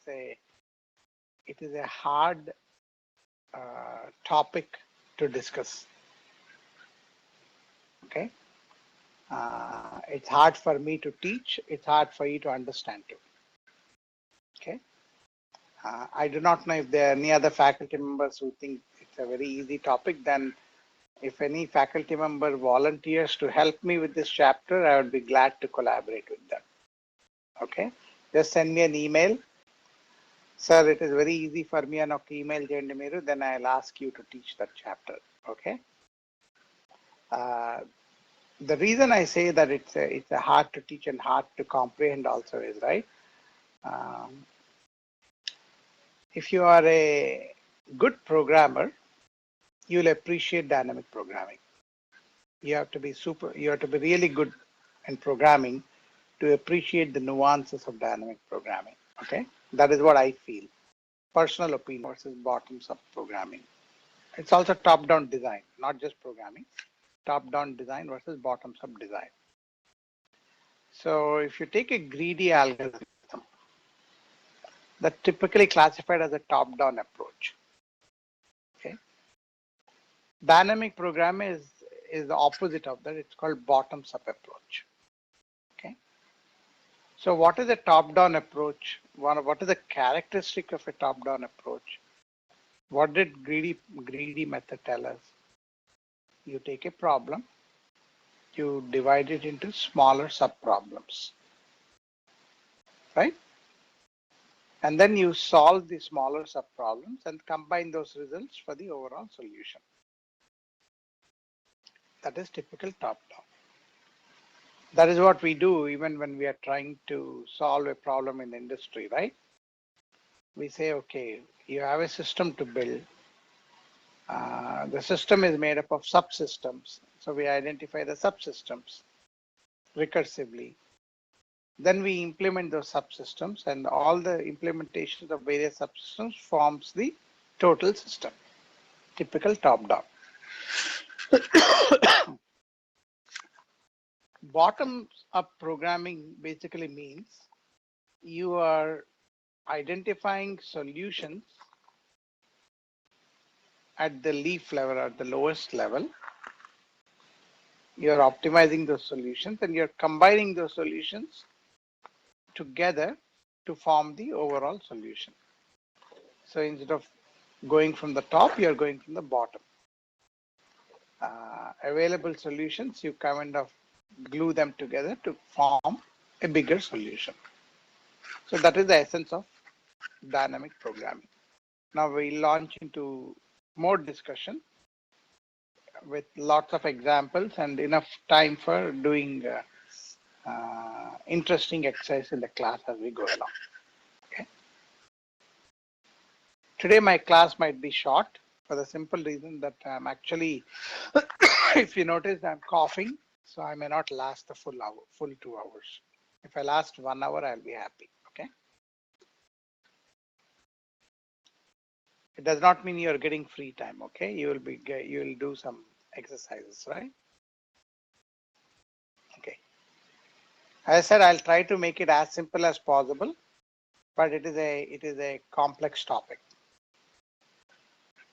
Say it is a hard topic to discuss. Okay, it's hard for me to teach. It's hard for you to understand too. Okay, I do not know if there are any other faculty members who think it's a very easy topic. Then, if any faculty member volunteers to help me with this chapter, I would be glad to collaborate with them. Okay, just send me an email. Sir, it is very easy for me and email చేయండి మీరు, then I'll ask you to teach that chapter. Okay. The reason I say that it's a hard to teach and hard to comprehend also is right. If you are a good programmer, you'll appreciate dynamic programming. You have to be really good in programming to appreciate the nuances of dynamic programming. Okay, that is what I feel. Personal opinion versus bottoms up programming. It's also top-down design, not just programming. Top-down design versus bottoms-up design. So if you take a greedy algorithm, that's typically classified as a top-down approach. Okay. Dynamic programming is the opposite of that. It's called bottoms-up approach. Okay. So what is a top-down approach? What is the characteristic of a top-down approach? What did greedy method tell us? You take a problem, you divide it into smaller sub-problems, right? And then you solve the smaller sub-problems and combine those results for the overall solution. That is typical top-down. That is what we do even when we are trying to solve a problem in the industry, right? We say, okay, you have a system to build. The system is made up of subsystems. So we identify the subsystems recursively. Then we implement those subsystems, and all the implementations of various subsystems forms the total system. Typical top-down. Bottoms-up programming basically means you are identifying solutions at the leaf level or the lowest level. You're optimizing those solutions and you're combining those solutions together to form the overall solution. So instead of going from the top, you're going from the bottom. Available solutions, you kind of glue them together to form a bigger solution. So that is the essence of dynamic programming. Now we launch into more discussion with lots of examples and enough time for doing interesting exercise in the class as we go along. Okay. Today my class might be short for the simple reason that I'm actually, if you notice, I'm coughing, so I may not last the full 2 hours. If I last 1 hour, I'll be happy. Okay. It does not mean you're getting free time. Okay, you will do some exercises, right? Okay. As I said, I'll try to make it as simple as possible, but it is a complex topic.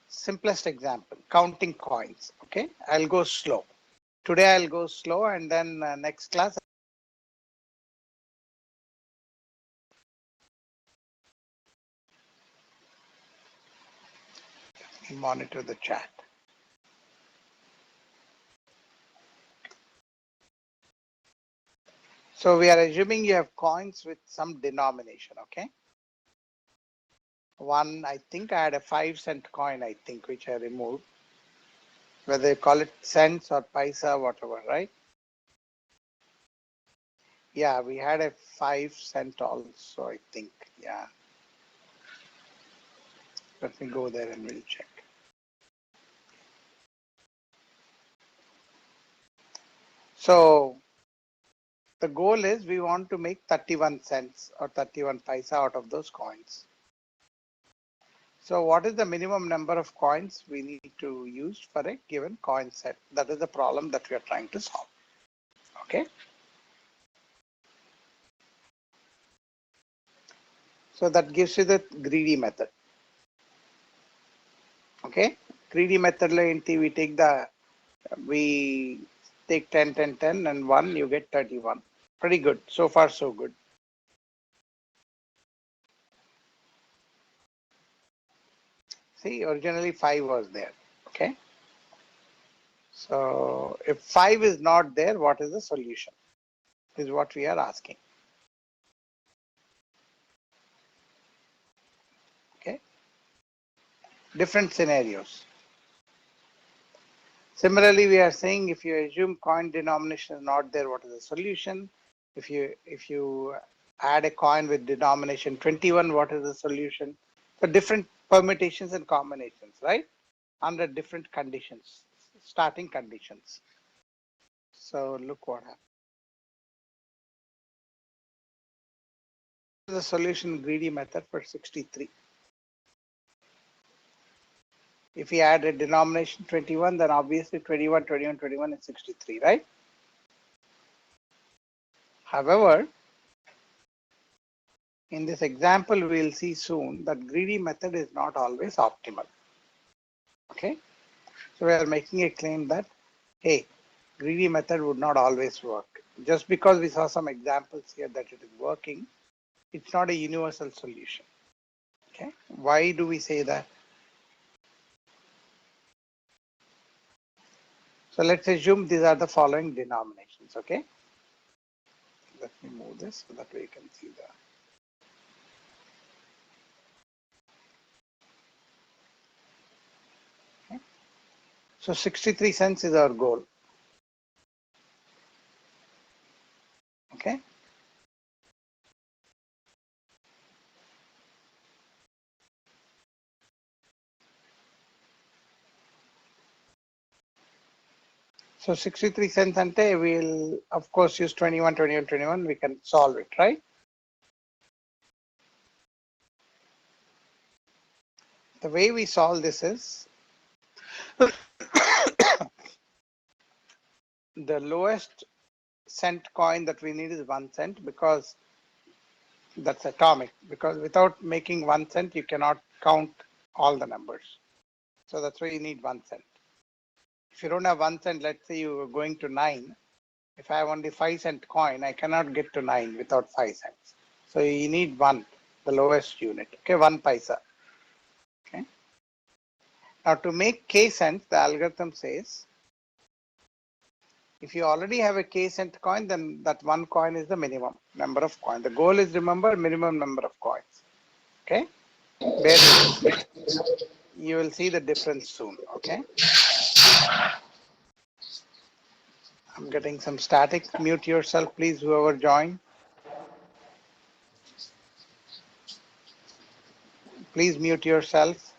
Simplest example, counting coins. Okay, I'll go slow. Today I'll go slow, and then next class I'll monitor the chat. So we are assuming you have coins with some denomination. Okay. One, I think I had a 5-cent coin, I think, which I removed. Whether you call it cents or paisa, whatever, right? Yeah, we had a 5-cent also, I think. Yeah. Let me go there and we'll check. So the goal is we want to make 31 cents or 31 paisa out of those coins. So what is the minimum number of coins we need to use for a given coin set? That is the problem that we are trying to solve. Okay. So that gives you the greedy method. Okay, greedy method we take 10, 10, 10 and 1, you get 31. Pretty good. So far, so good. See, originally 5 was there. Okay. So if 5 is not there, what is the solution? Is what we are asking. Okay. Different scenarios. Similarly, we are saying if you assume coin denomination is not there, what is the solution? If you add a coin with denomination 21, what is the solution? So different permutations and combinations, right? Under different conditions, starting conditions. So look what happens. The solution greedy method for 63. If we add a denomination 21, then obviously 21, 21, 21 is 63, right? However, in this example, we'll see soon that greedy method is not always optimal. Okay, so we are making a claim that, hey, greedy method would not always work. Just because we saw some examples here that it is working, it's not a universal solution. Okay, why do we say that? So let's assume these are the following denominations. Okay, let me move this so that we can see the. Okay. So 63 cents is our goal. Okay. So 63 cents ante we'll of course use 21, 21, 21. We can solve it, right? The way we solve this is the lowest cent coin that we need is 1 cent because that's atomic. Because without making 1 cent, you cannot count all the numbers. So that's why you need 1 cent. If you don't have 1 cent, let's say you are going to 9. If I have only 5 cent coin, I cannot get to 9 without 5 cents. So you need 1, the lowest unit. Okay, 1 paisa. Okay. Now to make k cents, the algorithm says, if you already have a k cent coin, then that 1 coin is the minimum number of coins. The goal is, remember, minimum number of coins. Okay. Bear with me. You will see the difference soon. Okay. I'm getting some static. Mute yourself, please, whoever joined. Please mute yourself.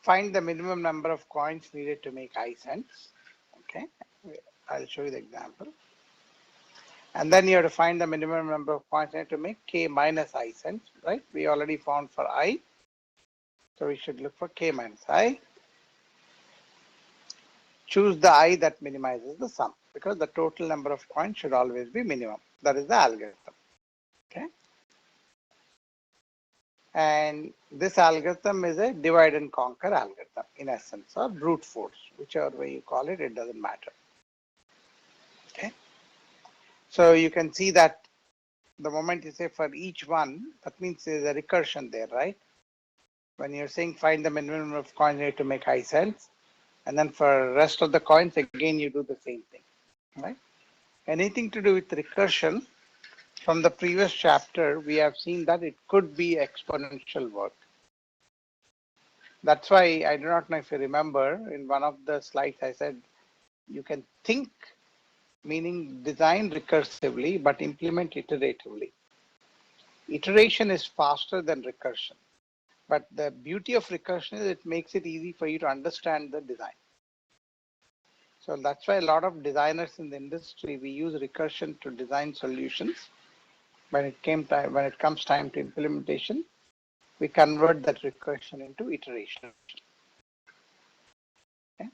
Find the minimum number of coins needed to make I cents. Okay. I'll show you the example. And then you have to find the minimum number of coins needed to make k minus I cents, right? We already found for I. So we should look for k minus I. Choose the I that minimizes the sum because the total number of coins should always be minimum. That is the algorithm. Okay. And this algorithm is a divide and conquer algorithm in essence, or brute force, whichever way you call it, it doesn't matter. Okay. So you can see that the moment you say for each one, that means there's a recursion there, right? When you're saying find the minimum number of coins you need to make I cents, and then for rest of the coins, again, you do the same thing, right? Anything to do with recursion, from the previous chapter, we have seen that it could be exponential work. That's why I do not know if you remember in one of the slides, I said you can think, meaning design recursively, but implement iteratively. Iteration is faster than recursion. But the beauty of recursion is it makes it easy for you to understand the design. So that's why a lot of designers in the industry, we use recursion to design solutions. When it comes time to implementation, we convert that recursion into iteration. Okay.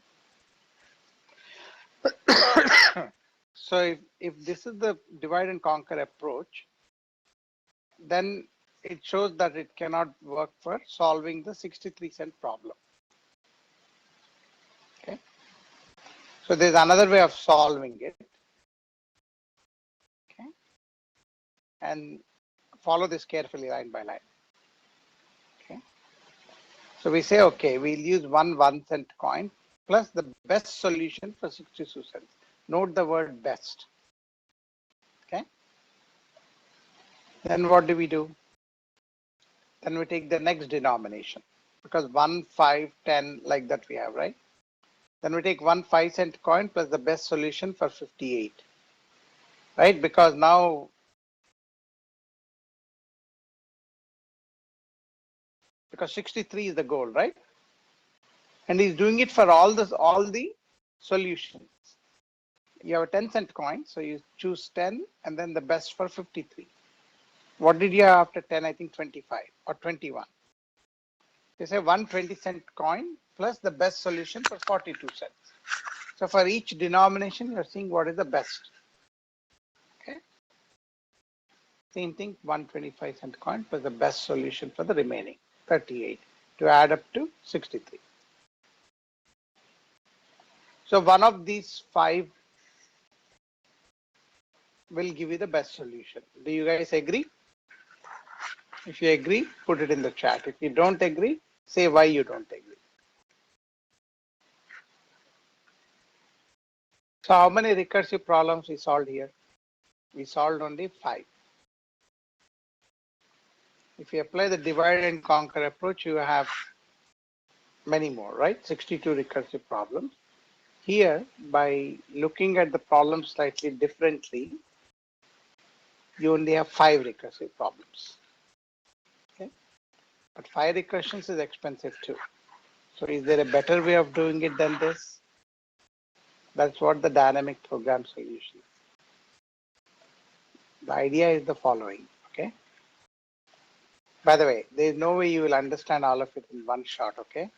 So if this is the divide and conquer approach, then it shows that it cannot work for solving the 63-cent problem. Okay. So there's another way of solving it. Okay. And follow this carefully line by line. Okay. So we say, okay, we'll use one 1-cent coin plus the best solution for 62 cents. Note the word best. Okay. Then what do we do? Then we take the next denomination because 1, 5, 10 like that we have, right? Then we take one 5-cent coin plus the best solution for 58, right? Because now, because 63 is the goal, right? And he's doing it for all the solutions. You have a 10-cent coin, so you choose 10 and then the best for 53. What did you have after 10? I think 25 or 21. You say one 20-cent coin plus the best solution for 42 cents. So for each denomination, you're seeing what is the best. Okay. Same thing, 125-cent coin plus the best solution for the remaining 38 to add up to 63. So one of these 5 will give you the best solution. Do you guys agree? If you agree, put it in the chat. If you don't agree, say why you don't agree. So how many recursive problems we solved here? We solved only 5. If you apply the divide and conquer approach, you have many more, right? 62 recursive problems. Here, by looking at the problem slightly differently, you only have 5 recursive problems. Okay, but 5 recursions is expensive too. So is there a better way of doing it than this? That's what the dynamic program solution is. The idea is the following, okay? By the way, there is no way you will understand all of it in one shot, okay?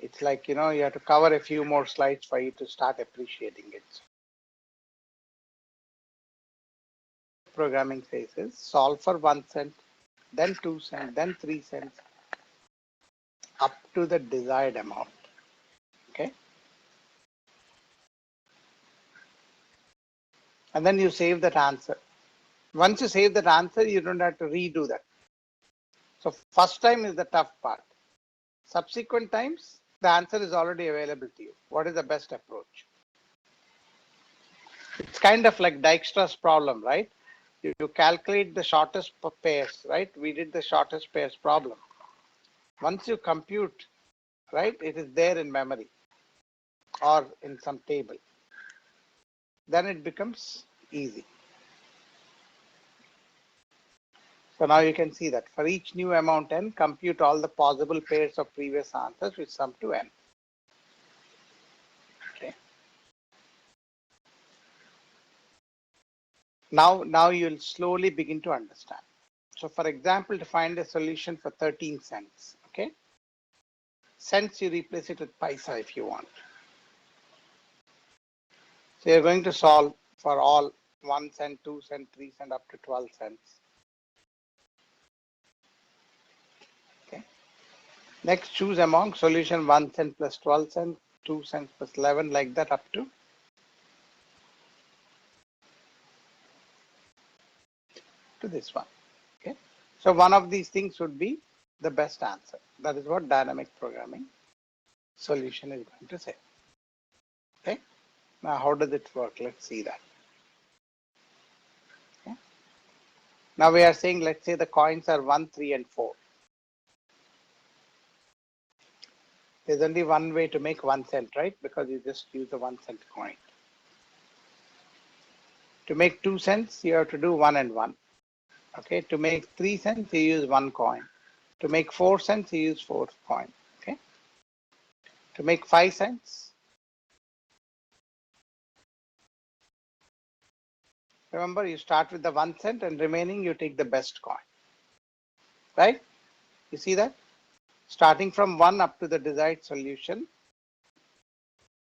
It's like, you have to cover a few more slides for you to start appreciating it. Programming phase is solve for 1 cent, then 2 cents, then 3 cents, up to the desired amount, okay? And then you save that answer. Once you save that answer, you don't have to redo that. So first time is the tough part. Subsequent times, the answer is already available to you. What is the best approach? It's kind of like Dijkstra's problem, right? You calculate the shortest pairs, right? We did the shortest pairs problem. Once you compute, right, it is there in memory or in some table. Then it becomes easy. So now you can see that for each new amount n, compute all the possible pairs of previous answers which sum to n. Okay. Now you'll slowly begin to understand. So for example, to find a solution for 13 cents, okay? Cents, you replace it with paisa if you want. So you're going to solve for all 1 cent, 2 cent, 3 cent, up to 12 cents. Okay. Next, choose among solution 1 cent plus 12 cents, 2 cents plus 11, like that up to this one. Okay. So one of these things would be the best answer. That is what dynamic programming solution is going to say. Okay. Now, how does it work? Let's see that. Okay. Now we are saying, let's say the coins are 1, 3, and 4. There's only one way to make 1 cent, right? Because you just use the 1 cent coin. To make 2 cents, you have to do 1 and 1. Okay. To make 3 cents, you use 1 coin. To make 4 cents, you use 4 coin. Okay. To make 5 cents, remember you start with the 1 cent and remaining you take the best coin. Right? You see that? Starting from 1 up to the desired solution,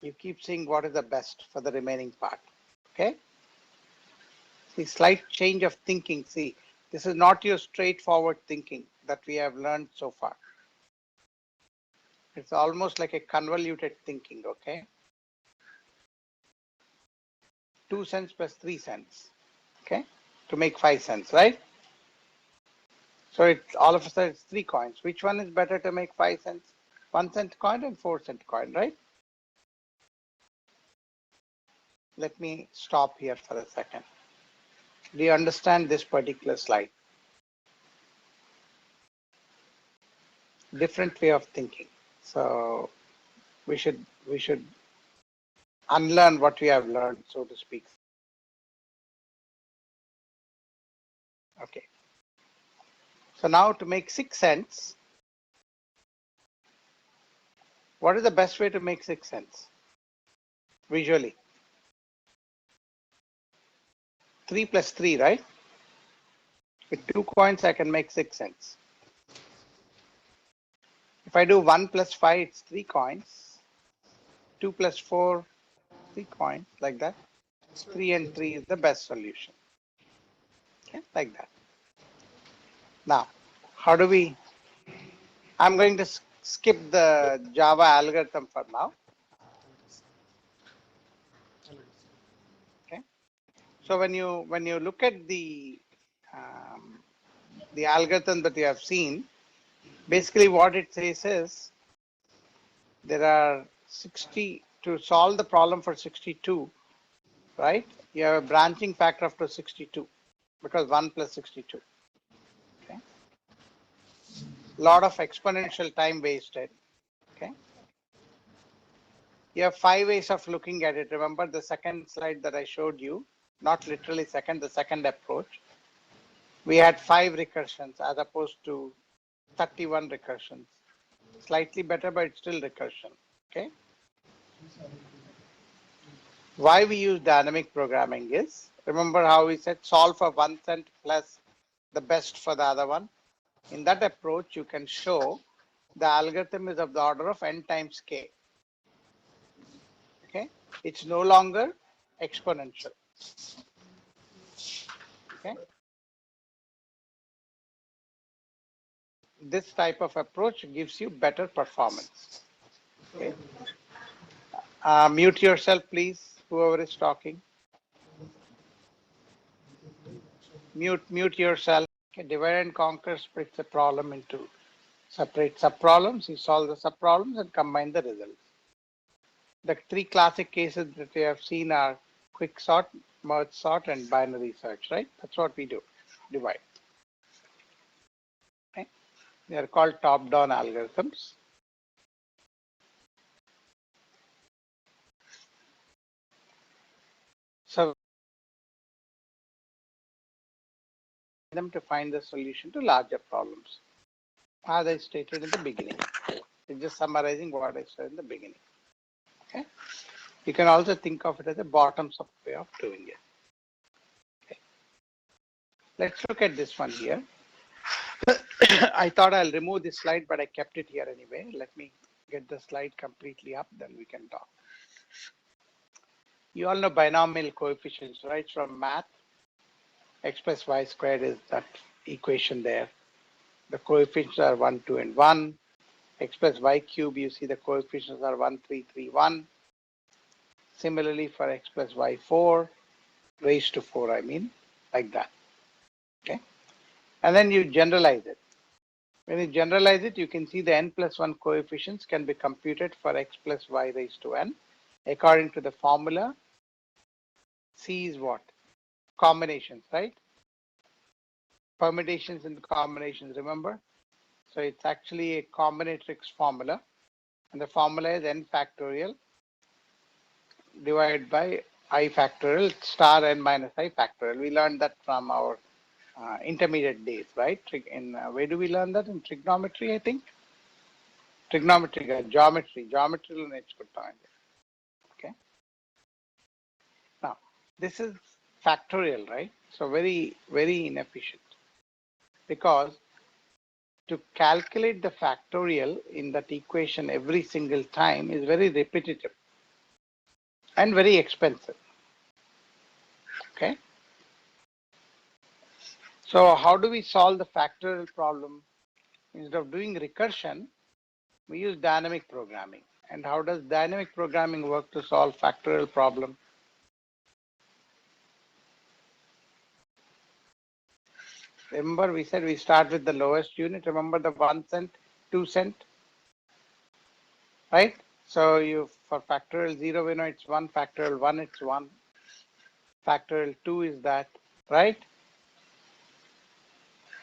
you keep seeing what is the best for the remaining part. Okay. See, slight change of thinking. See, this is not your straightforward thinking that we have learned so far. It's almost like a convoluted thinking, okay? 2 cents plus 3 cents, okay? To make 5 cents, right? So it's all of a sudden it's 3 coins. Which one is better to make 5 cents? 1 cent coin and 4 cent coin, right? Let me stop here for a second. Do you understand this particular slide? Different way of thinking. So we should unlearn what we have learned, so to speak. Okay. So now to make 6 cents, what is the best way to make 6 cents? Visually. 3 plus 3, right? With 2 coins, I can make 6 cents. If I do 1 plus 5, it's 3 coins. 2 plus 4, 3 coins, like that. 3 and 3 is the best solution. Okay, like that. Now, how do we? I'm going to skip the Java algorithm for now. Okay. So when you look at the algorithm that you have seen, basically what it says is there are 60 to solve the problem for 62, right? You have a branching factor up to 62 because 1 plus 62. Okay. Lot of exponential time wasted. Okay. You have 5 ways of looking at it. Remember the second slide that I showed you, not literally second, the second approach. We had 5 recursions as opposed to 31 recursions. Slightly better, but it's still recursion. Okay. Why we use dynamic programming is, remember how we said solve for 1 cent plus the best for the other one. In that approach, you can show the algorithm is of the order of n times k. Okay, it's no longer exponential. Okay, this type of approach gives you better performance. Okay, mute yourself, please. Whoever is talking, mute yourself. Okay, divide and conquer splits the problem into separate subproblems. You solve the subproblems and combine the results. The 3 classic cases that we have seen are quick sort, merge sort, and binary search, right? That's what we do, divide. Okay. They are called top-down algorithms. So them to find the solution to larger problems, as I stated in the beginning. It's just summarizing what I said in the beginning. Okay. You can also think of it as a bottoms-up way of doing it. Okay. Let's look at this one here. I thought I'll remove this slide, but I kept it here anyway. Let me get the slide completely up, then we can talk. You all know binomial coefficients, right? From math, x plus y squared is that equation there. The coefficients are 1, 2, and 1. X plus y cube, you see the coefficients are 1, 3, 3, 1. Similarly for x plus y 4, raised to 4, I mean, like that. Okay. And then you generalize it. When you generalize it, you can see the n plus 1 coefficients can be computed for x plus y raised to n. According to the formula, C is what? Combinations, right? Permutations and combinations, remember? So it's actually a combinatorics formula. And the formula is n factorial divided by I factorial star n minus I factorial. We learned that from our intermediate days, right? In where do we learn that? In trigonometry, I think. Trigonometry, geometry lo నేర్చుకుంటాం. Okay. Now, this is factorial, right? So very, very inefficient because to calculate the factorial in that equation every single time is very repetitive and very expensive. Okay. So how do we solve the factorial problem? Instead of doing recursion, we use dynamic programming. And how does dynamic programming work to solve factorial problem? Remember, we said we start with the lowest unit. Remember the 1 cent, 2 cent, right? So you, for factorial 0, we know it's 1, factorial 1, it's 1, factorial 2 is that, right?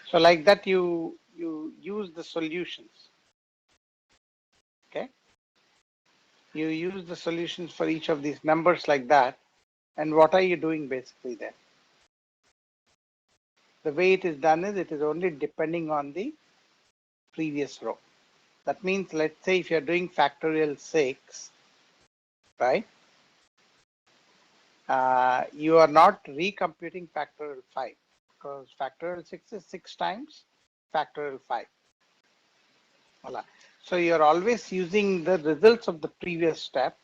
So like that, you use the solutions, okay? You use the solutions for each of these numbers like that. And what are you doing basically then? The way it is done is it is only depending on the previous row. That means, let's say if you're doing factorial 6, right? You are not recomputing factorial 5 because factorial 6 is 6 times factorial 5. Voila. So you're always using the results of the previous step.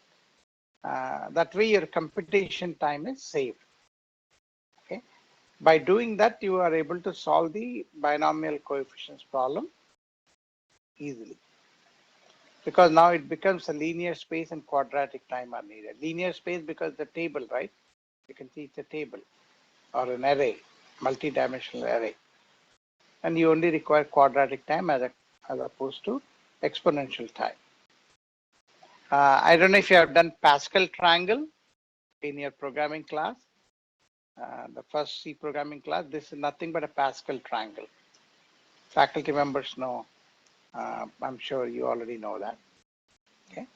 That way your computation time is saved. Okay. By doing that, you are able to solve the binomial coefficients problem easily. Because now it becomes a linear space and quadratic time are needed. Linear space because the table, right? You can see it's a table or an array, multi-dimensional array. And you only require quadratic time as opposed to exponential time. I don't know if you have done Pascal triangle in your programming class. The first C programming class, this is nothing but a Pascal triangle. Faculty members know, I'm sure you already know that. Okay.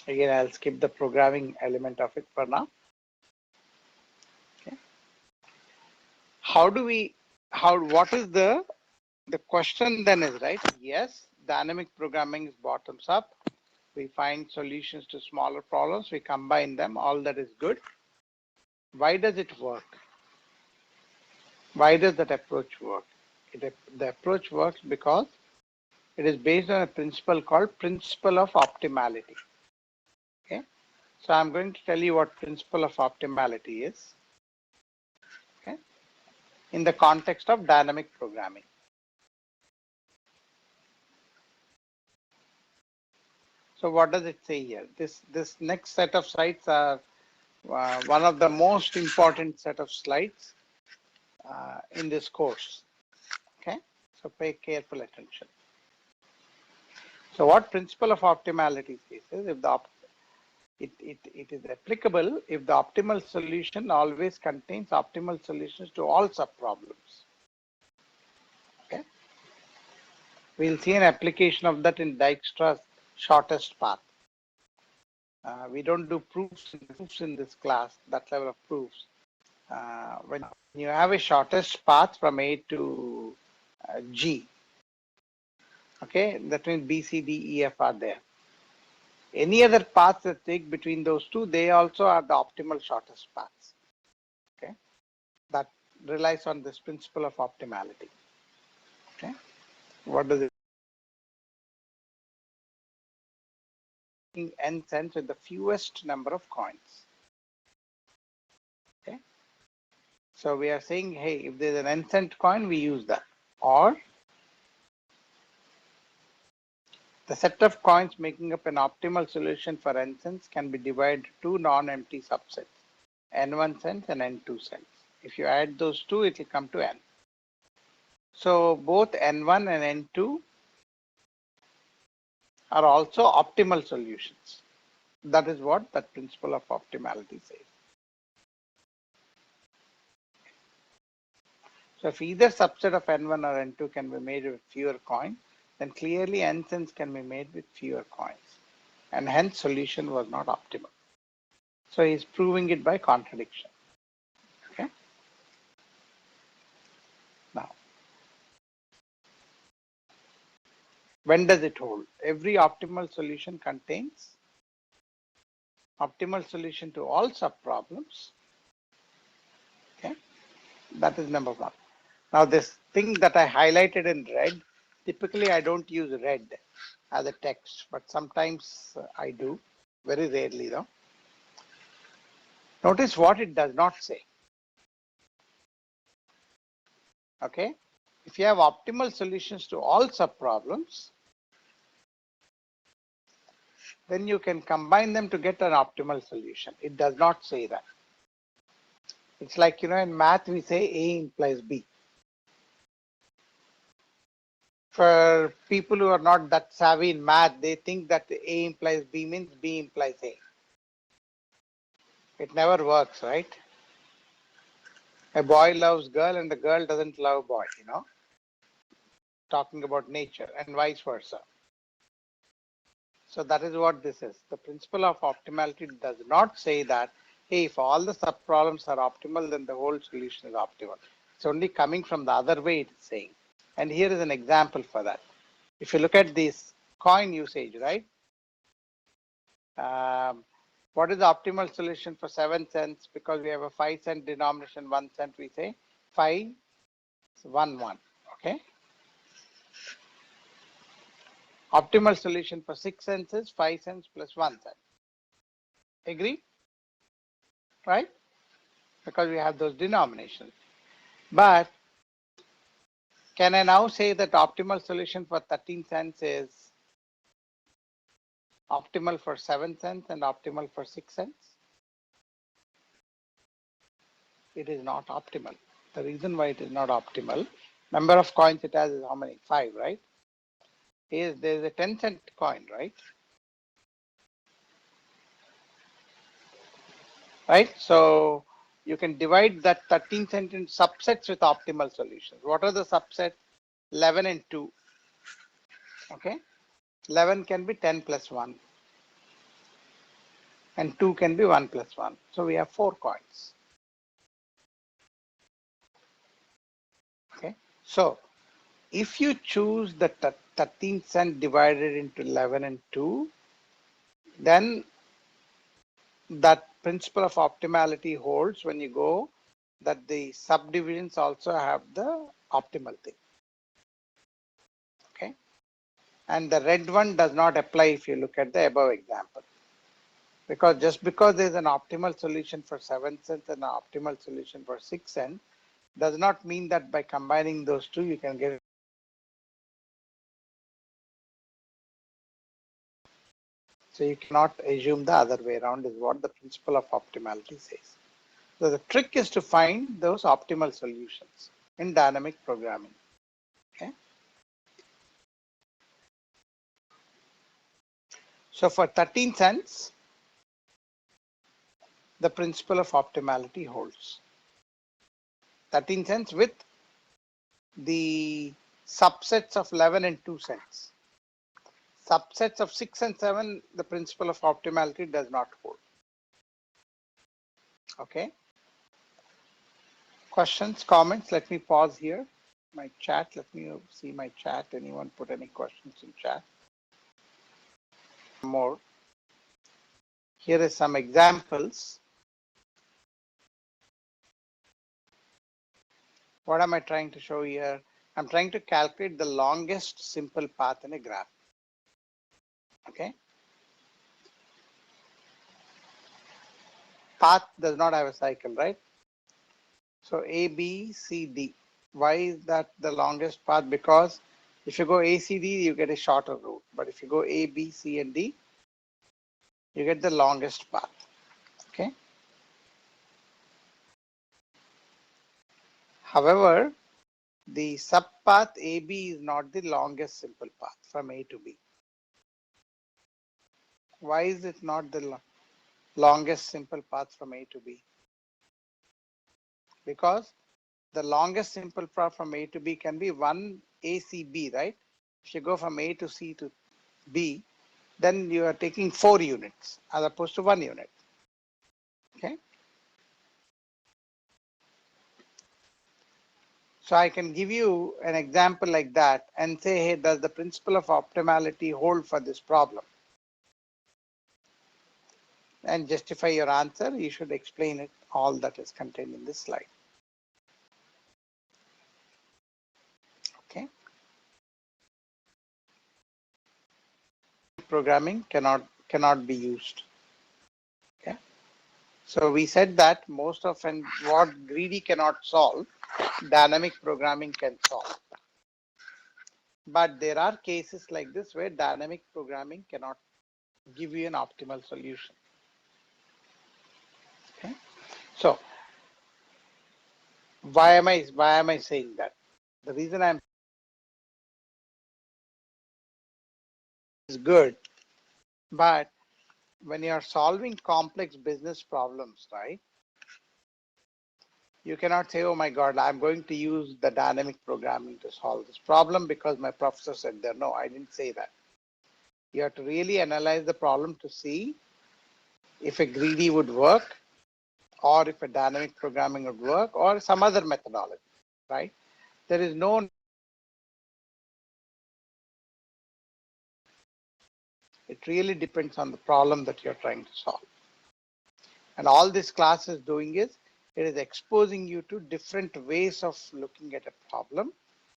Again, I'll skip the programming element of it for now. Okay. What is the question then is, right? Yes, dynamic programming is bottoms up. We find solutions to smaller problems. We combine them. All that is good. Why does it work? Why does that approach work? The approach works because it is based on a principle called principle of optimality. Okay. So I'm going to tell you what principle of optimality is. Okay. In the context of dynamic programming. So what does it say here? This next set of slides are one of the most important set of slides in this course. Okay, so pay careful attention. So what principle of optimality says is if it is applicable if the optimal solution always contains optimal solutions to all subproblems. Okay, we'll see an application of that in Dijkstra's shortest path. We don't do proofs in this class, that level of proofs. When you have a shortest path from A to G, okay, that means B, C, D, E, F are there. Any other paths that take between those two, they also are the optimal shortest paths. Okay, that relies on this principle of optimality. Okay, what does it mean? N cents with the fewest number of coins. Okay, so we are saying, hey, if there's an N cent coin, we use that. Or the set of coins making up an optimal solution for N cents can be divided into two non-empty subsets, N1 cents and N2 cents. If you add those two, it will come to N. So both N1 and N2 are also optimal solutions. That is what that principle of optimality says. So if either subset of N1 or N2 can be made with fewer coins, then clearly N cents can be made with fewer coins, and hence solution was not optimal. So he's proving it by contradiction. Okay. Now, when does it hold? Every optimal solution contains optimal solution to all subproblems. Okay, that is number one. Now this thing that I highlighted in red, typically I don't use red as a text, but sometimes I do, very rarely though. Notice what it does not say. Okay. If you have optimal solutions to all subproblems, then you can combine them to get an optimal solution. It does not say that. It's like, in math, we say A implies B. For people who are not that savvy in math, they think that A implies B means B implies A. It never works, right? A boy loves girl and the girl doesn't love boy, talking about nature and vice versa. So that is what this is. The principle of optimality does not say that, hey, if all the subproblems are optimal, then the whole solution is optimal. It's only coming from the other way it is saying. And here is an example for that. If you look at this coin usage, right? What is the optimal solution for 7 cents? Because we have a 5-cent denomination, 1 cent, we say 5, 1, 1. Okay. Optimal solution for 6 cents is 5 cents plus 1 cent. Agree? Right? Because we have those denominations. But can I now say that optimal solution for 13 cents is optimal for 7 cents and optimal for 6 cents? It is not optimal. The reason why it is not optimal, number of coins it has is how many? 5, right? There is a 10-cent coin, right? Right? So you can divide that 13 cent in subsets with optimal solutions. What are the subsets? 11 and 2. Okay. 11 can be 10 plus 1. And 2 can be 1 plus 1. So we have 4 coins. Okay. So if you choose the 13 cent divided into 11 and 2, then that principle of optimality holds when you go that the subdivisions also have the optimal thing. Okay. And the red one does not apply if you look at the above example. Because just because there's an optimal solution for 7 cents and an optimal solution for 6 cents does not mean that by combining those two you can get it. So you cannot assume the other way around is what the principle of optimality says. So the trick is to find those optimal solutions in dynamic programming. Okay. So for 13 cents, the principle of optimality holds. 13 cents with the subsets of 11 and 2 cents. Subsets of 6 and 7, the principle of optimality does not hold. Okay. Questions, comments? Let me pause here. My chat, let me see my chat. Anyone put any questions in chat? More. Here are some examples. What am I trying to show here? I'm trying to calculate the longest simple path in a graph. Okay. Path does not have a cycle, right? So A, B, C, D. Why is that the longest path? Because if you go A, C, D, you get a shorter route. But if you go A, B, C, and D, you get the longest path. Okay. However, the subpath AB is not the longest simple path from A to B. Why is it not the longest simple path from A to B? Because the longest simple path from A to B can be one ACB, right? If you go from A to C to B, then you are taking 4 units as opposed to 1 unit. Okay. So I can give you an example like that and say, hey, does the principle of optimality hold for this problem? And justify your answer, you should explain it all that is contained in this slide. Okay. Programming cannot be used. Okay. So we said that most often what greedy cannot solve, dynamic programming can solve. But there are cases like this where dynamic programming cannot give you an optimal solution. Okay. So why am I saying that? The reason I'm is good, but when you are solving complex business problems, right? You cannot say, oh my God, I'm going to use the dynamic programming to solve this problem because my professor said that. No, I didn't say that. You have to really analyze the problem to see if a greedy would work, or if a dynamic programming would work, or some other methodology, right? There is no, it really depends on the problem that you're trying to solve. And all this class is doing is, it is exposing you to different ways of looking at a problem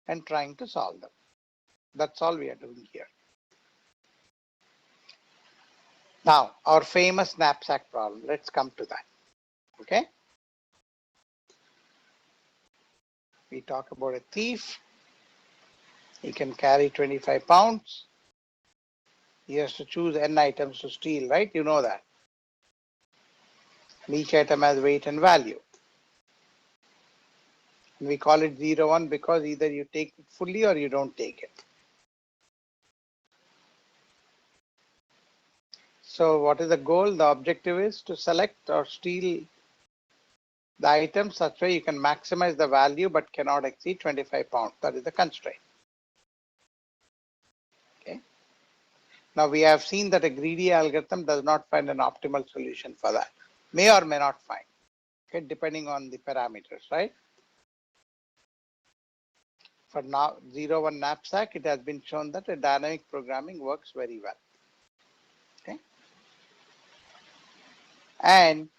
and trying to solve them. That's all we are doing here. Now, our famous knapsack problem, let's come to that, okay? We talk about a thief. He can carry 25 pounds. He has to choose n items to steal, right? You know that. And each item has weight and value. And we call it 0, 1 because either you take it fully or you don't take it. So what is the goal? The objective is to select or steal the item such way you can maximize the value but cannot exceed 25 pounds. That is the constraint. Okay. Now we have seen that a greedy algorithm does not find an optimal solution for that. May or may not find, okay, depending on the parameters, right? For now 0, 1 knapsack, it has been shown that a dynamic programming works very well. Okay. And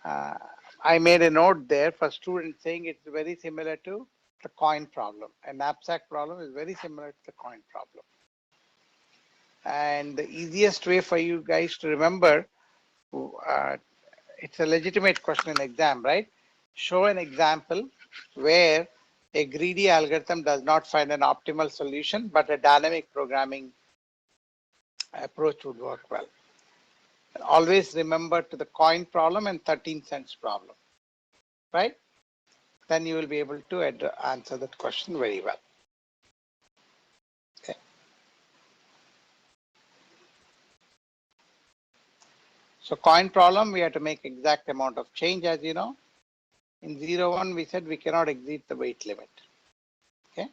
I made a note there for students saying it's very similar to the coin problem. A knapsack problem is very similar to the coin problem. And the easiest way for you guys to remember, it's a legitimate question in exam, right? Show an example where a greedy algorithm does not find an optimal solution, but a dynamic programming approach would work well. And always remember to the coin problem and 13 cents problem, right? Then you will be able to answer that question very well. Okay. So coin problem, we have to make exact amount of change, as you know. In 0, 1, we said we cannot exceed the weight limit. Okay.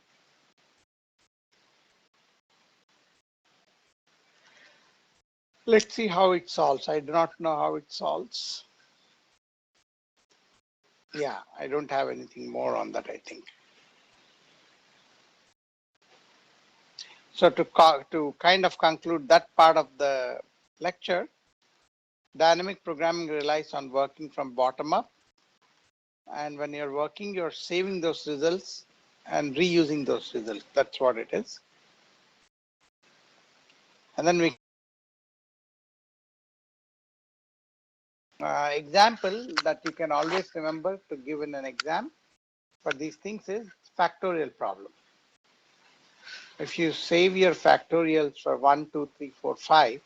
Let's see how it solves. I do not know how it solves. Yeah, I don't have anything more on that, I think. So to kind of conclude that part of the lecture, dynamic programming relies on working from bottom up. And when you're working, you're saving those results and reusing those results. That's what it is. And then we example that you can always remember to give in an exam for these things is factorial problem. If you save your factorials for 1, 2, 3, 4, 5,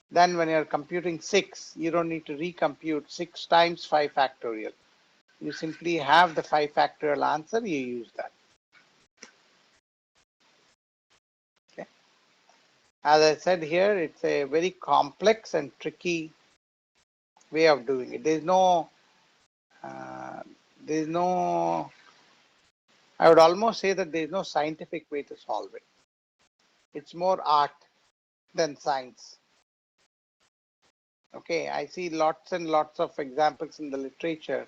then when you're computing 6, you don't need to recompute 6 times 5 factorial. You simply have the 5 factorial answer, you use that. Okay. As I said here, it's a very complex and tricky way of doing it. There's no, I would almost say that there's no scientific way to solve it. It's more art than science. Okay, I see lots and lots of examples in the literature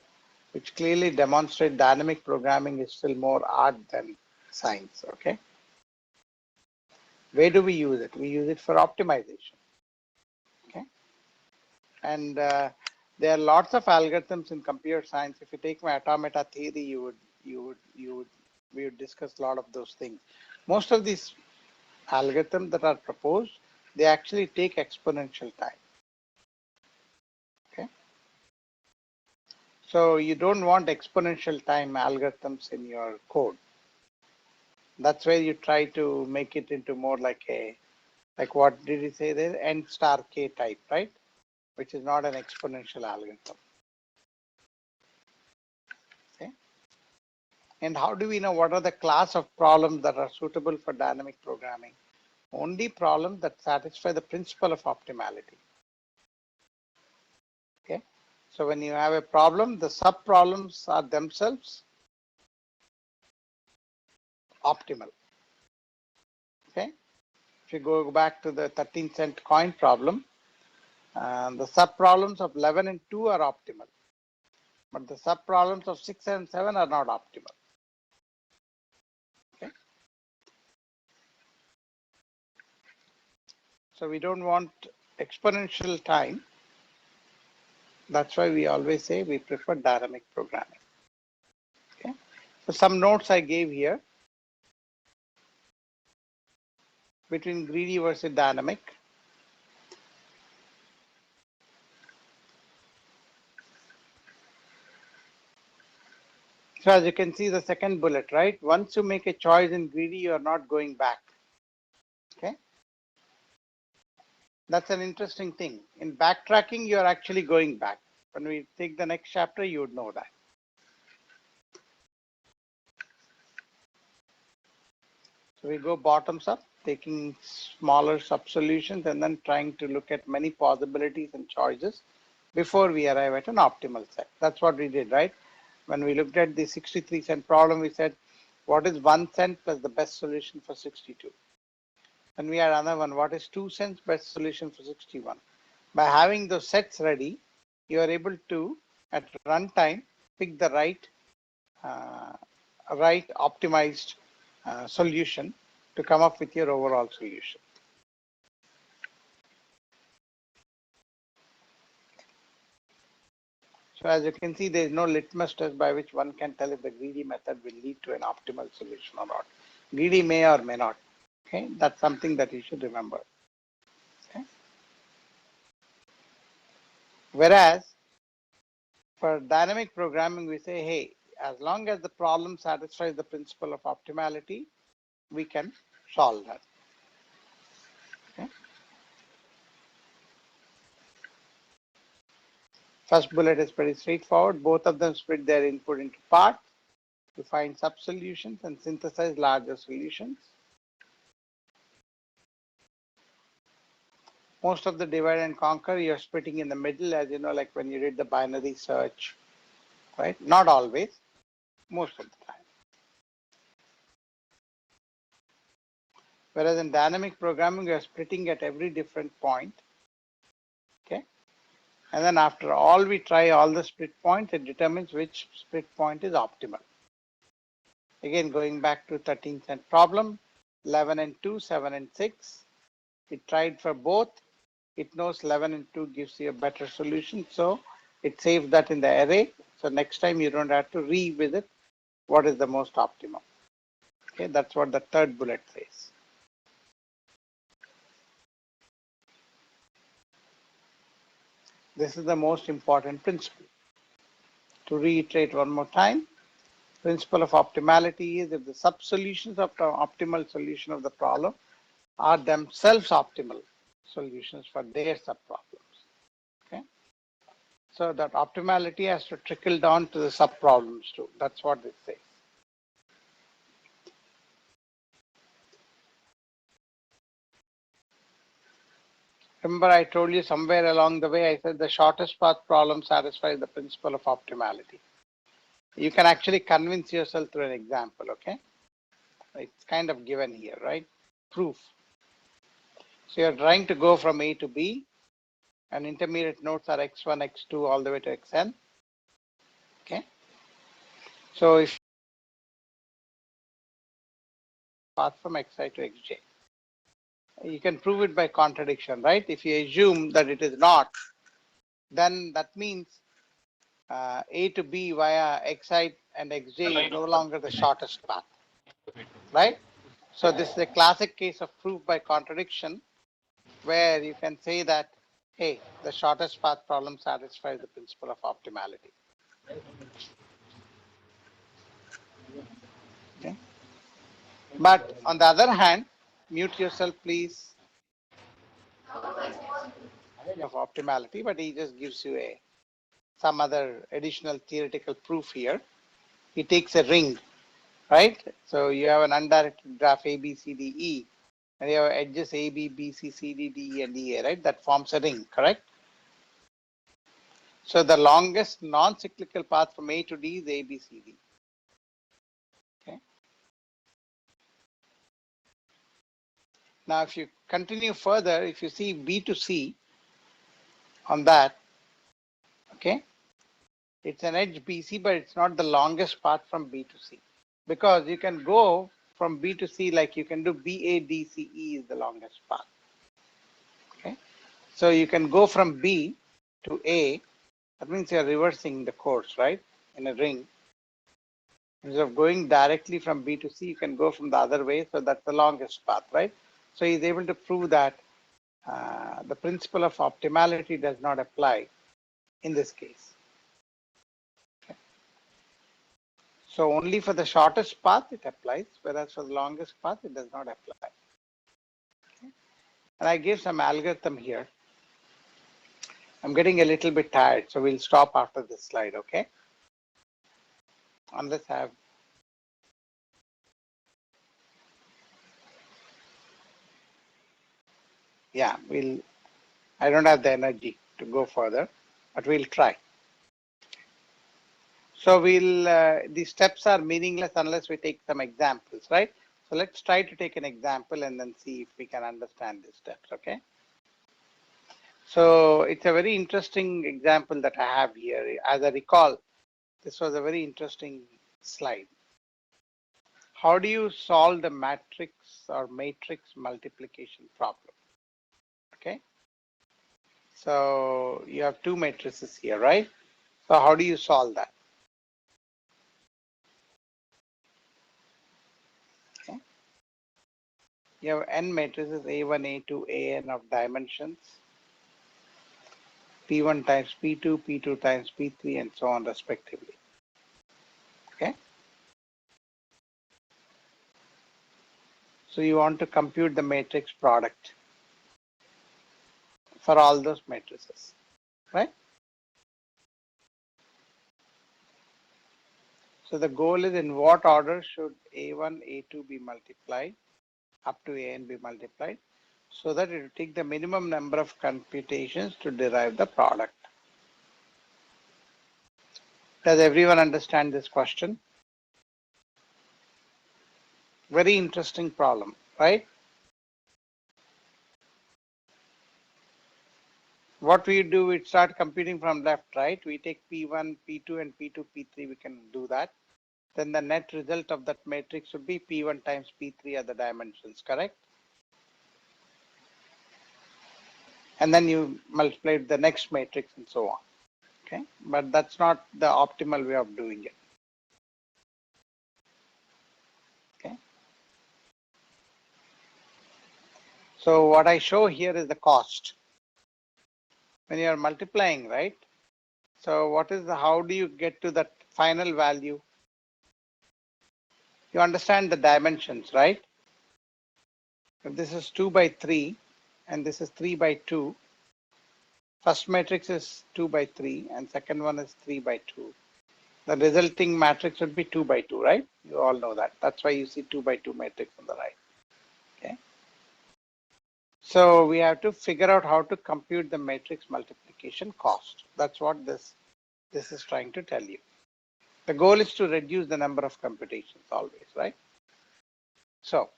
which clearly demonstrate dynamic programming is still more art than science. Okay. Where do we use it? We use it for optimization. Okay. And there are lots of algorithms in computer science. If you take my automata theory, we would discuss a lot of those things. Most of these algorithms that are proposed, they actually take exponential time. So you don't want exponential time algorithms in your code. That's where you try to make it into more like like what did he say there? N star K type, right? Which is not an exponential algorithm. Okay. And how do we know what are the class of problems that are suitable for dynamic programming? Only problems that satisfy the principle of optimality. Okay. So when you have a problem, the sub-problems are themselves optimal. Okay. If you go back to the 13-cent coin problem, the sub-problems of 11 and 2 are optimal, but the sub-problems of 6 and 7 are not optimal. Okay. So we don't want exponential time. That's why we always say we prefer dynamic programming. Okay. So some notes I gave here between greedy versus dynamic. So as you can see the second bullet, right? Once you make a choice in greedy, you are not going back. Okay. That's an interesting thing. In backtracking, you are actually going back. When we take the next chapter, you would know that. So we go bottoms up, taking smaller sub-solutions and then trying to look at many possibilities and choices before we arrive at an optimal set. That's what we did, right? When we looked at the 63-cent problem, we said, what is 1 cent plus the best solution for 62? And we had another one, what is 2 cents best solution for 61? By having those sets ready, you are able to, at runtime, pick the right optimized solution to come up with your overall solution. So as you can see, there is no litmus test by which one can tell if the greedy method will lead to an optimal solution or not. Greedy may or may not. Okay, that's something that you should remember. Okay. Whereas for dynamic programming, we say, hey, as long as the problem satisfies the principle of optimality, we can solve that. Okay. First bullet is pretty straightforward. Both of them split their input into parts to find sub-solutions and synthesize larger solutions. Most of the divide and conquer, you're splitting in the middle, as you know, like when you did the binary search, right? Not always, most of the time. Whereas in dynamic programming, you're splitting at every different point. Okay. And then after all, we try all the split points, it determines which split point is optimal. Again, going back to 13-cent problem, 11 and 2, 7 and 6. It tried for both. It knows 11 and 2 gives you a better solution. So it saves that in the array. So next time you don't have to revisit what is the most optimum. Okay, that's what the third bullet says. This is the most important principle. To reiterate one more time, principle of optimality is if the sub-solutions of the optimal solution of the problem are themselves optimal solutions for their sub-problems. Okay, so that optimality has to trickle down to the sub-problems too. That's what it says. Remember, I told you somewhere along the way, I said the shortest path problem satisfies the principle of optimality. You can actually convince yourself through an example, okay? It's kind of given here, right? Proof. So you're trying to go from A to B, and intermediate nodes are x1, x2, all the way to xn. Okay. So if path from xi to xj, you can prove it by contradiction, right? If you assume that it is not, then that means A to B via xi and xj is no longer the shortest path, right? So this is a classic case of proof by contradiction, where you can say that, hey, the shortest path problem satisfies the principle of optimality. Okay. But on the other hand, mute yourself, please, of optimality, but he just gives you some other additional theoretical proof here. He takes a ring, right? So you have an undirected graph A, B, C, D, E, and you have edges A, B, B, C, C, D, D, E, and E, A, right? That forms a ring, correct? So the longest non-cyclical path from A to D is A, B, C, D. Okay. Now, if you continue further, if you see B to C on that, okay, it's an edge BC, but it's not the longest path from B to C, because you can go from B to C like you can do BADCE is the longest path. Okay, so you can go from B to A. That means you're reversing the course, right? In a ring. Instead of going directly from B to C, you can go from the other way. So that's the longest path, right? So he's able to prove that the principle of optimality does not apply in this case. Okay. So only for the shortest path it applies, whereas for the longest path it does not apply. Okay. And I gave some algorithm here. I'm getting a little bit tired, so we'll stop after this slide, okay? Unless I have. Yeah, I don't have the energy to go further, but we'll try. So these steps are meaningless unless we take some examples, right? So let's try to take an example and then see if we can understand these steps, okay? So it's a very interesting example that I have here. As I recall, this was a very interesting slide. How do you solve the matrix or matrix multiplication problem? Okay. So you have two matrices here, right? So how do you solve that? Okay. You have n matrices A1, A2, AN of dimensions, P1 times P2, P2 times P3, and so on respectively. Okay. So you want to compute the matrix product for all those matrices, right? So the goal is in what order should A1, A2 be multiplied up to AN be multiplied so that it will take the minimum number of computations to derive the product. Does everyone understand this question? Very interesting problem, right? What we do, we start computing from left, right? We take P1, P2, and P2, P3, we can do that. Then the net result of that matrix would be P1 times P3 are the dimensions, correct? And then you multiply the next matrix and so on. Okay, but that's not the optimal way of doing it. Okay. So what I show here is the cost. When you are multiplying, right? So how do you get to that final value? You understand the dimensions, right? If this is 2 by 3 and this is 3 by 2, first matrix is 2 by 3 and second one is 3 by 2. The resulting matrix would be 2 by 2, right? You all know that. That's why you see 2 by 2 matrix on the right. Okay. So we have to figure out how to compute the matrix multiplication cost. That's what this is trying to tell you. The goal is to reduce the number of computations always, right? So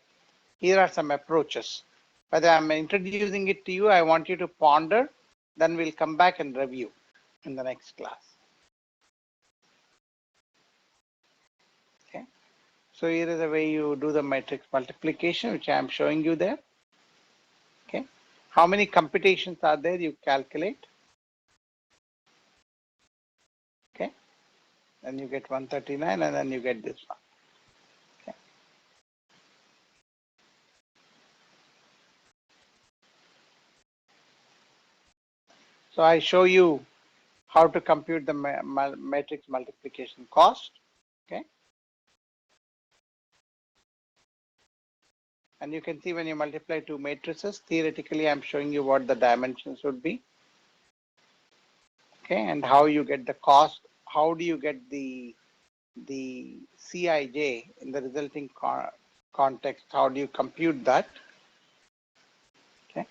here are some approaches. Whether I'm introducing it to you, I want you to ponder, then we'll come back and review in the next class. Okay. So here is the way you do the matrix multiplication, which I am showing you there. Okay. How many computations are there? You calculate. Okay. Then you get 139 and then you get this one. Okay. So I show you how to compute the matrix multiplication cost. Okay. And you can see when you multiply two matrices, theoretically, I'm showing you what the dimensions would be. Okay. And how you get the cost. How do you get the Cij in the resulting context? How do you compute that? Okay.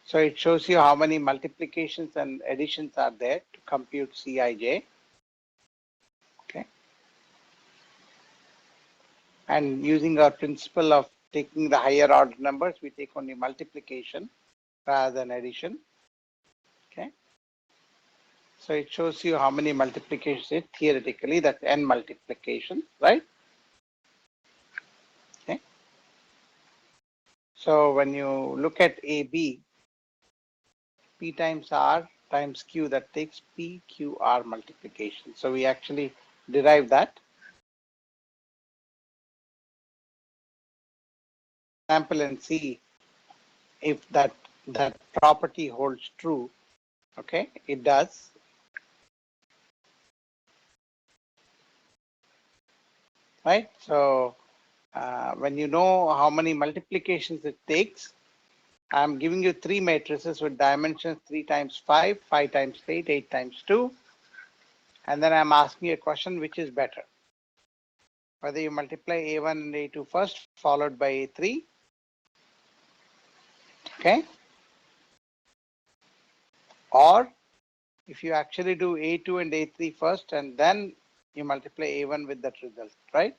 So it shows you how many multiplications and additions are there to compute Cij. Okay. And using our principle of taking the higher order numbers, we take only multiplication rather than addition. Okay. So it shows you how many multiplications it theoretically, that's n multiplication, right? Okay. So when you look at AB, P times R times Q, that takes PQR multiplication. So we actually derive that. Sample and see if that property holds true. Okay, it does. Right. So when you know how many multiplications it takes, I'm giving you three matrices with dimensions 3 times 5, 5 times 8, 8 times 2. And then I'm asking you a question, which is better? Whether you multiply A1 and A2 first, followed by A3. Okay. Or if you actually do A2 and A3 first, and then you multiply A1 with that result, right?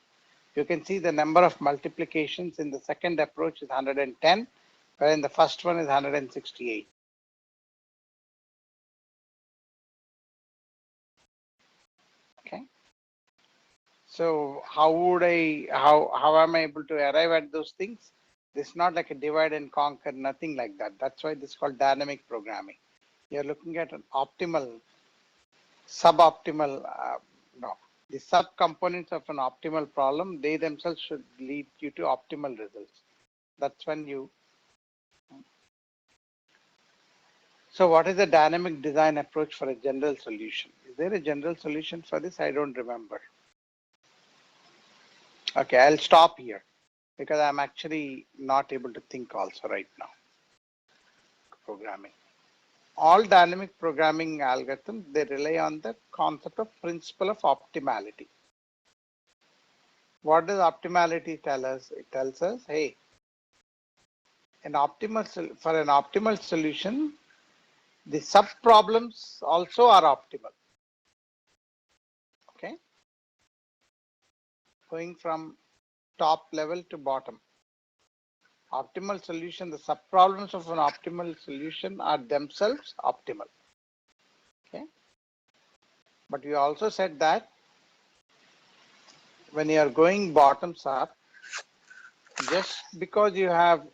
You can see the number of multiplications in the second approach is 110, where in the first one is 168. Okay. So how am I able to arrive at those things? This is not like a divide and conquer, nothing like that. That's why this is called dynamic programming. You're looking at an optimal, suboptimal, no, the subcomponents of an optimal problem, they themselves should lead you to optimal results. That's when you. So what is the dynamic design approach for a general solution? Is there a general solution for this? I don't remember. Okay, I'll stop here because I'm actually not able to think also right now. Programming. All dynamic programming algorithms, they rely on the concept of principle of optimality. What does optimality tell us? It tells us, hey, for an optimal solution, the sub problems also are optimal. Okay, going from top level to bottom. Optimal solution, the sub problems of an optimal solution are themselves optimal. Okay, but we also said that when you are going bottoms up, just because you have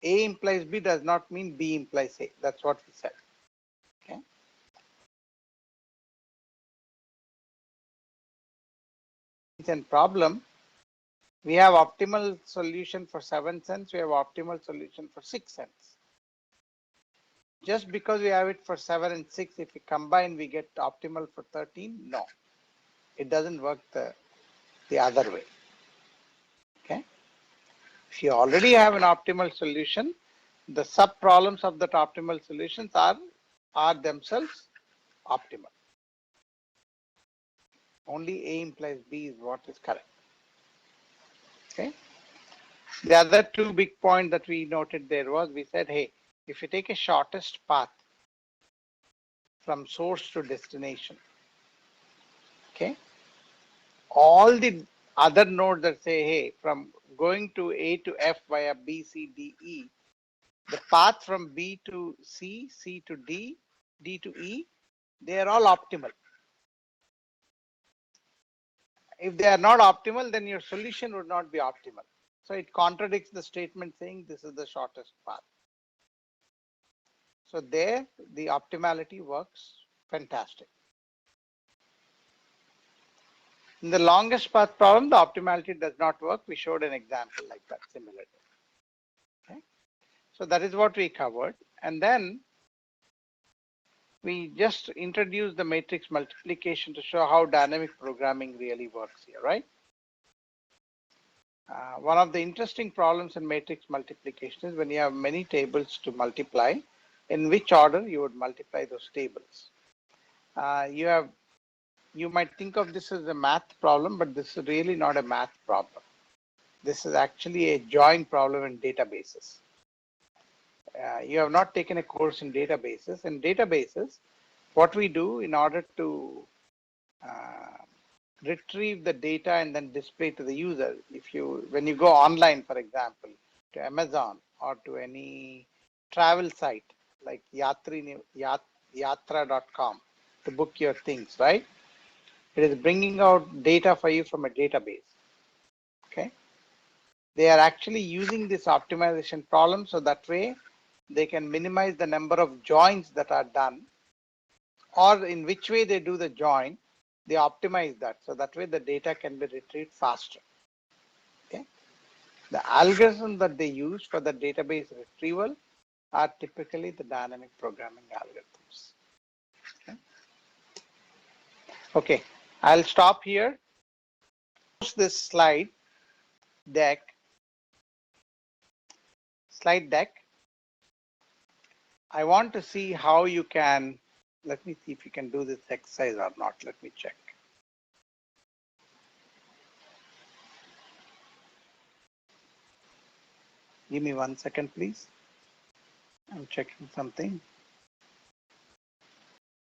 A implies B does not mean B implies A. That's what we said. Okay. And problem, we have optimal solution for 7 cents, we have optimal solution for 6 cents. Just because we have it for 7 and 6, if we combine, we get optimal for 13. No, it doesn't work the other way. Okay. If you already have an optimal solution, the sub problems of that optimal solutions are themselves optimal. Only A implies B is what is correct. Okay. The other two big points that we noted there was, we said, hey, if you take a shortest path from source to destination, okay, all the other nodes that say, hey, from going to A to F via B, C, D, E, the path from B to C, C to D, D to E, they are all optimal. If they are not optimal, then your solution would not be optimal. So it contradicts the statement saying this is the shortest path. So there, the optimality works fantastic. In the longest path problem, the optimality does not work. We showed an example like that similarly. Okay. So that is what we covered. And then we just introduced the matrix multiplication to show how dynamic programming really works here, right? One of the interesting problems in matrix multiplication is when you have many tables to multiply, in which order you would multiply those tables. You might think of this as a math problem, but this is really not a math problem. This is actually a join problem in databases. You have not taken a course in databases. In databases, what we do in order to retrieve the data and then display to the user, when you go online, for example, to Amazon or to any travel site like yatra.com to book your things, right? It is bringing out data for you from a database. Okay. They are actually using this optimization problem so that way they can minimize the number of joins that are done, or in which way they do the join, they optimize that so that way the data can be retrieved faster. Okay. The algorithm that they use for the database retrieval are typically the dynamic programming algorithms. Okay. Okay, I'll stop here. Post this slide deck. I want to see how you can, let me see if you can do this exercise or not. Let me check. Give me 1 second, please. I'm checking something.